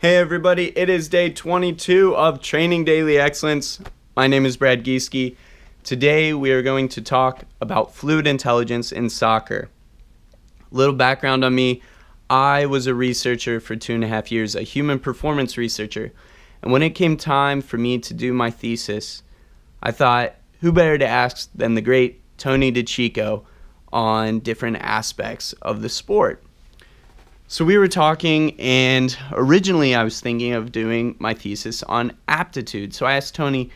Hey everybody, it is day 22 of Training Daily Excellence. My name is Brad Gieske. Today we are going to talk about fluid intelligence in soccer. Little background on me, I was a researcher for 2.5 years, a human performance researcher. And when it came time for me to do my thesis, I thought, who better to ask than the great Tony DiCicco on different aspects of the sport. So we were talking, and originally I was thinking of doing my thesis on aptitude. So I asked Tony,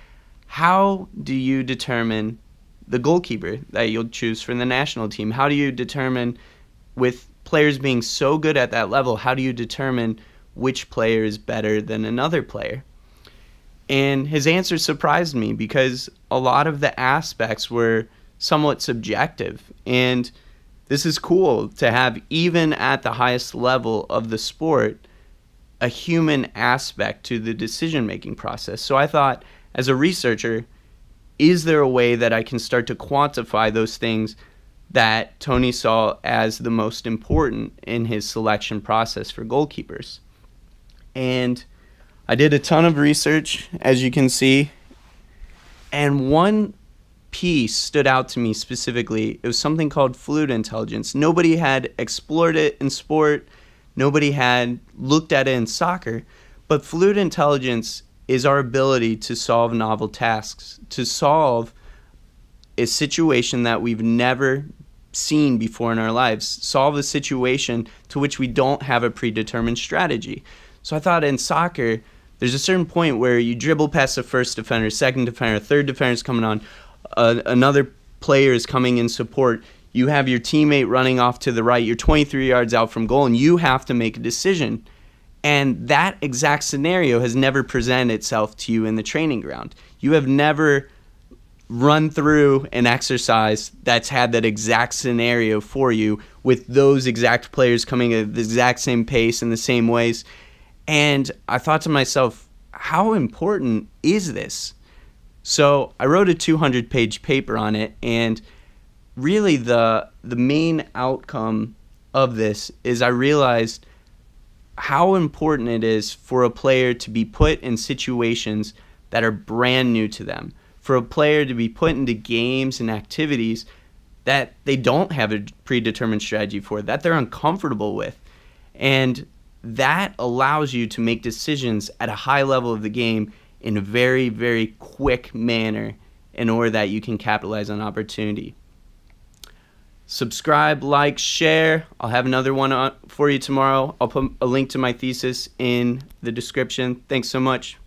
how do you determine the goalkeeper that you'll choose for the national team? How do you determine, with players being so good at that level, how do you determine which player is better than another player? And his answer surprised me because a lot of the aspects were somewhat subjective. And this is cool to have, even at the highest level of the sport, a human aspect to the decision-making process. So I thought, as a researcher, is there a way that I can start to quantify those things that Tony saw as the most important in his selection process for goalkeepers? And I did a ton of research, as you can see, and one piece stood out to me specifically. It was something called fluid intelligence. Nobody had explored it in sport. Nobody had looked at it in soccer. But fluid intelligence is our ability to solve novel tasks, to solve a situation that we've never seen before in our lives, solve a situation to which we don't have a predetermined strategy. So I thought in soccer, there's a certain point where you dribble past the first defender, second defender, third defender is coming on, another player is coming in support, you have your teammate running off to the right, you're 23 yards out from goal, and you have to make a decision. And that exact scenario has never presented itself to you in the training ground. You have never run through an exercise that's had that exact scenario for you with those exact players coming at the exact same pace in the same ways. And I thought to myself, how important is this? So I wrote a 200-page paper on it, and really the main outcome of this is I realized how important it is for a player to be put in situations that are brand new to them, for a player to be put into games and activities that they don't have a predetermined strategy for, that they're uncomfortable with. And that allows you to make decisions at a high level of the game in a very, very quick manner in order that you can capitalize on opportunity. Subscribe, like, share. I'll have another one for you tomorrow. I'll put a link to my thesis in the description. Thanks so much.